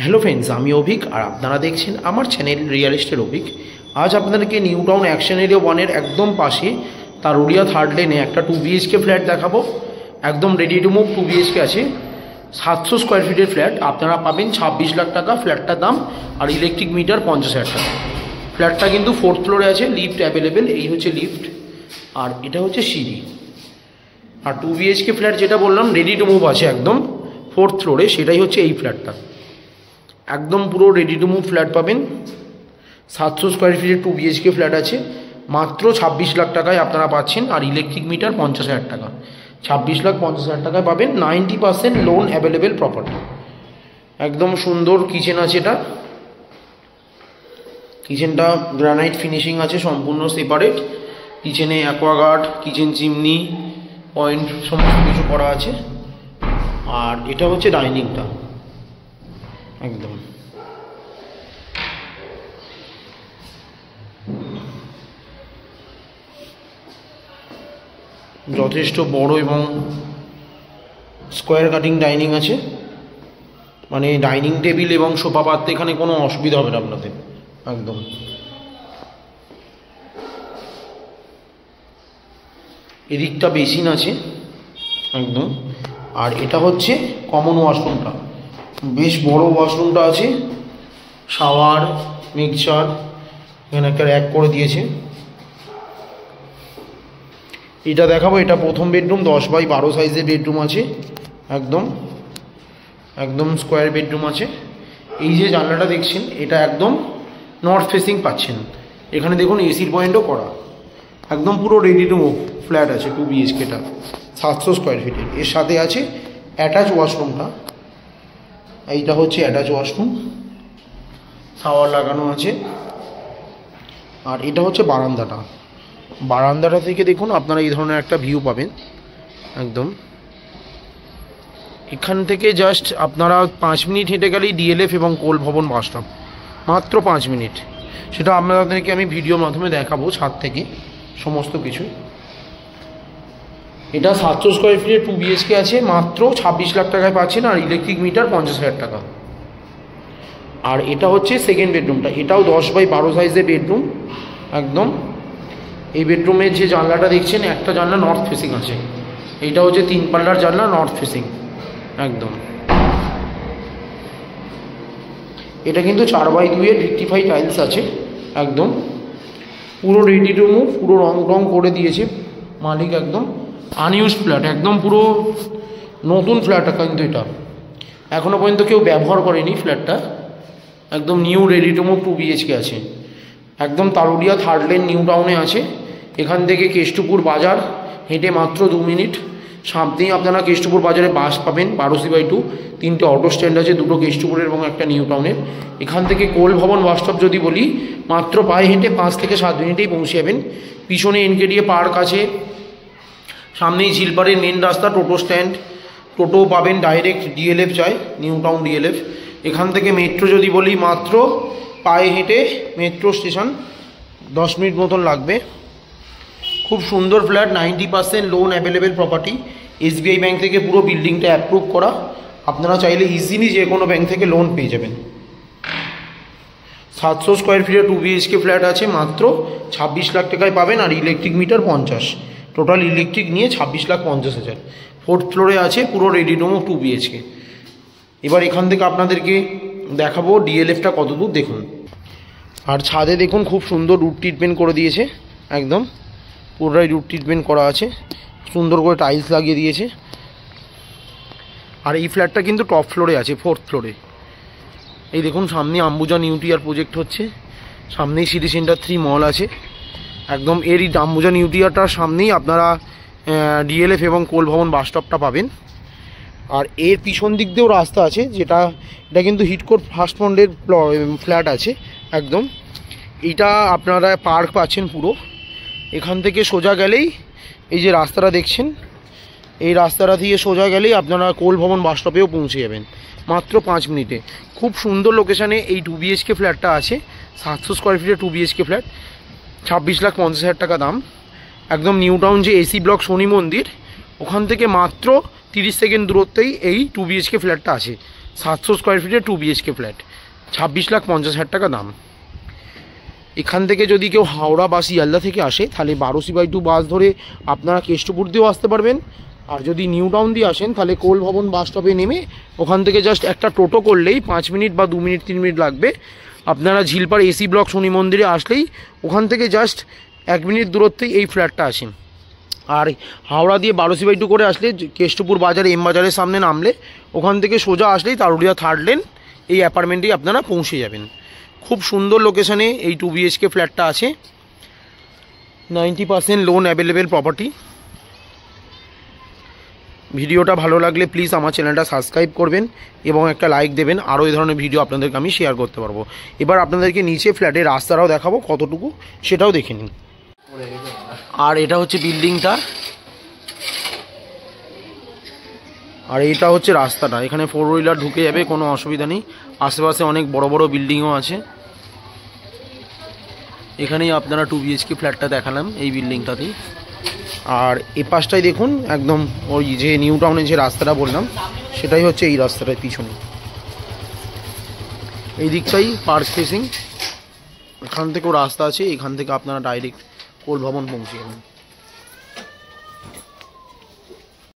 Hello friends, আমি অভিক আর আপনারা দেখছেন আমার চ্যানেল রিয়েল এস্টেট অভিক। আজ আপনাদেরকে নিউ টাউন অ্যাকশন এরিয়া 1 এর একদম পাশে তারুড়িয়া থার্ড লেনে একটা 2 BHK ফ্ল্যাট দেখাবো। একদম রেডি টু মুভ 2 BHK আছে, 700 স্কোয়ার ফিটের ফ্ল্যাট। আপনারা পাবেন 26 লাখ টাকা ফ্ল্যাটটার দাম, আর ইলেকট্রিক মিটার 50,000 টাকা। ফ্ল্যাটটা কিন্তু 4th ফ্লোরে আছে, লিফট অ্যাভেলেবেল। এই হচ্ছে লিফট আর এটা হচ্ছে সিঁড়ি। আর 2 BHK ফ্ল্যাট যেটা বললাম রেডি টু মুভ আছে একদম 4th ফ্লোরে, সেটাই হচ্ছে এই ফ্ল্যাটটা। একদম পুরো রেডি টু মুভ ফ্ল্যাট পাবেন। 700 স্কোয়ার ফিটের 2 BHK ফ্ল্যাট আছে, মাত্র 26 লাখ টাকায় আপনারা পাচ্ছেন। আর ইলেকট্রিক মিটার 50,000 টাকা। 26,50,000 টাকায় পাবেন। 90% লোন অ্যাভেলেবেল প্রপার্টি। একদম সুন্দর কিচেন আছে এটা। কিচেনটা গ্রানাইট ফিনিশিং আছে, সম্পূর্ণ সেপারেট। কিচেনে অ্যাকোয়াগার্ড, কিচেন চিমনি, পয়েন্ট সমস্ত কিছু করা আছে। আর এটা হচ্ছে ডাইনিংটা। একদম যথেষ্ট বড় এবং স্কোয়ার কাটিং ডাইনিং আছে, মানে ডাইনিং টেবিল এবং সোফা পাততে এখানে কোনো অসুবিধা হবে না আপনাদের। একদম এদিকটা বেসিন আছে একদম। আর এটা হচ্ছে কমন ওয়াশরুমটা, বেশ বড় ওয়াশরুমটা আছে। শাওয়ার, মিক্সচার, এখানে একটা র্যাক করে দিয়েছে। এটা দেখাবো, এটা প্রথম বেডরুম, 10x12 সাইজের বেডরুম আছে। একদম একদম স্কোয়ার বেডরুম আছে। এই যে জানলাটা দেখছেন এটা একদম নর্থ ফেসিং পাচ্ছেন। এখানে দেখুন এসির পয়েন্টও করা। একদম পুরো রেডি টু মুভ ফ্ল্যাট আছে 2 BHKটা, 700 স্কোয়ার ফিটের। এর সাথে আছে অ্যাটাচ ওয়াশরুমটা। এইটা হচ্ছে অ্যাটাচ ওয়াশরুম, শাওয়ার লাগানো আছে। আর এটা হচ্ছে বারান্দাটা। বারান্দাটা থেকে দেখুন আপনারা এই ধরনের একটা ভিউ পাবেন। একদম এখান থেকে জাস্ট আপনারা 5 মিনিট হেঁটে গেলেই DLF এবং কোল ভবন বাস স্টপ, মাত্র 5 মিনিট। সেটা আপনাদেরকে আমি ভিডিওর মাধ্যমে দেখাবো ছাদ থেকে সমস্ত কিছু। এটা 700 স্কোয়ার ফিটের 2 BHK আছে, মাত্র 26 লাখ টাকায় পাচ্ছেন। আর ইলেকট্রিক মিটার 50,000 টাকা। আর এটা হচ্ছে সেকেন্ড বেডরুমটা, এটাও 10x12 সাইজের বেডরুম। একদম এই বেডরুমের যে জানলাটা দেখছেন, একটা জানলা নর্থ ফেসিং আছে। এইটা হচ্ছে 3 পাল্লার জানলা, নর্থ ফেসিং। একদম এটা কিন্তু 4x2 এর রেক্টিফাই টাইলস আছে। একদম পুরো রেডি টু মুভ, পুরো রং করে দিয়েছে মালিক। একদম আনইউজ ফ্ল্যাট, একদম পুরো নতুন ফ্ল্যাট কিন্তু এটা এখনও পর্যন্ত কেউ ব্যবহার করেনি ফ্ল্যাটটা। একদম new ready to move 2 BHK আছে। একদম তারুড়িয়া থার্ড লেন নিউ টাউনে আছে। এখান থেকে কেষ্টপুর বাজার হেঁটে মাত্র 2 মিনিট। সামনেই আপনারা কেষ্টপুর বাজারে বাস পাবেন 12C/2। 3টে অটো স্ট্যান্ড আছে, 2টো কেষ্টপুরের এবং একটা নিউ টাউনের। এখান থেকে কোল ভবন বাস স্টপ যদি বলি, মাত্র পায়ে হেঁটে 5 থেকে 7 মিনিটেই পৌঁছে যাবেন। পিছনে NKDA পার্ক আছে, সামনেই ঝিলপাড়ের মেন রাস্তা, টোটো স্ট্যান্ড। টোটো পাবেন ডাইরেক্ট, DLF যায়, নিউ টাউন DLF। এখান থেকে মেট্রো যদি বলি, মাত্র পায়ে হেঁটে মেট্রো স্টেশন 10 মিনিট মতন লাগবে। খুব সুন্দর flat, 90% loan available property. SBI bank থেকে পুরো বিল্ডিংটা অ্যাপ্রুভ করা। আপনারা চাইলে ইজিলি যে কোনো ব্যাংক থেকে লোন পেয়ে যাবেন। 700 স্কোয়ার ফিটের 2 BHK ফ্ল্যাট আছে, মাত্র 26 লাখ টাকায় পাবেন। আর ইলেকট্রিক মিটার 50, টোটাল ইলেকট্রিক নিয়ে 26,50,000। 4th ফ্লোরে আছে, পুরো রেডি টু মুভ 2 BHK। এবার এখান থেকে আপনাদেরকে দেখাবো DLFটা কত দূর দেখুন। আর ছাদে দেখুন খুব সুন্দর রুট ট্রিটমেন্ট করে দিয়েছে। একদম পুরোটাই রুট ট্রিটমেন্ট করা আছে, সুন্দর করে টাইলস লাগিয়ে দিয়েছে। আর এই ফ্ল্যাটটা কিন্তু টপ ফ্লোরে আছে, 4th ফ্লোরে। এই দেখুন সামনে আম্বুজা নিউটিয়ার প্রজেক্ট হচ্ছে, সামনেই সিটি সেন্টার 3 মল আছে। একদম এর আম্বুজা নিউটিয়ারটার সামনেই আপনারা DLF এবং কোল ভবন বাস স্টপটা পাবেন। আর এর পিছন দিক দিয়েও রাস্তা আছে, এটা কিন্তু হিটকোর ফার্স্ট ফ্রন্টের ফ্ল্যাট আছে। একদম এইটা আপনারা পার্ক পাচ্ছেন পুরো। এখান থেকে সোজা গেলেই এই যে রাস্তাটা দেখছেন, এই রাস্তাটা দিয়ে সোজা গেলেই আপনারা কোল ভবন বাস স্টপেও পৌঁছে যাবেন মাত্র 5 মিনিটে। খুব সুন্দর লোকেশানে এই 2 BHK ফ্ল্যাটটা আছে। 700 স্কোয়ার ফিটের 2 BHK ফ্ল্যাট, 26,50,000 টাকা দাম। একদম নিউ টাউন যে AC ব্লক শনি মন্দির, ওখান থেকে মাত্র 30 সেকেন্ড দূরত্বেই এই 2 BHK ফ্ল্যাটটা আছে। 700 স্কোয়ার ফিটের 2 BHK ফ্ল্যাট, 26,50,000 টাকা দাম। এখান থেকে যদি কেউ হাওড়া বা শিয়ালদা থেকে আসে তাহলে 12C/2 বাস ধরে আপনারা কেষ্টপুর দিয়েও আসতে পারবেন। আর যদি নিউ টাউন দিয়ে আসেন তাহলে কোল ভবন বাস স্টপে নেমে ওখান থেকে জাস্ট একটা টোটো করলেই 5 মিনিট বা 2 মিনিট 3 মিনিট লাগবে, আপনারা ঝিলপাড় AC ব্লক শনি মন্দিরে আসলেই ওখান থেকে জাস্ট 1 মিনিট দূরত্বেই এই ফ্ল্যাটটা আসে। আর হাওড়া দিয়ে 12C/2 করে আসলে কেষ্টপুর বাজারে এম বাজারের সামনে নামলে ওখান থেকে সোজা আসলেই তারুড়িয়া 3rd লেন এই অ্যাপার্টমেন্টেই আপনারা পৌঁছে যাবেন। খুব সুন্দর লোকেশানে এই 2 BHK ফ্ল্যাটটা আছে, 90% লোন অ্যাভেলেবেল প্রপার্টি। ভিডিওটা ভালো লাগলে প্লিজ আমার চ্যানেলটা সাবস্ক্রাইব করবেন এবং একটা লাইক দেবেন, আরও এই ধরনের ভিডিও আপনাদেরকে আমি শেয়ার করতে পারবো। এবার আপনাদেরকে নিচে ফ্ল্যাটের রাস্তাটাও দেখাবো কতটুকু, সেটাও দেখে নিন। আর এটা হচ্ছে বিল্ডিংটা, আর এটা হচ্ছে রাস্তাটা, এখানে 4 হুইলার ঢুকে যাবে, কোনো অসুবিধা নেই। আশেপাশে অনেক বড় বড় বিল্ডিংও আছে। এখানেই আপনারা 2 BHK ফ্ল্যাটটা দেখালাম এই বিল্ডিংটাতেই। আর এ পাশটাই দেখুন একদম ওই যে নিউ টাউনে যে রাস্তাটা বললাম সেটাই হচ্ছে এই রাস্তাটার পিছনে, এই দিকটাই পার্ক ফেসিং। এখান থেকেও রাস্তা আছে, এখান থেকে আপনারা ডাইরেক্ট কোল ভবন পৌঁছে যাবেন।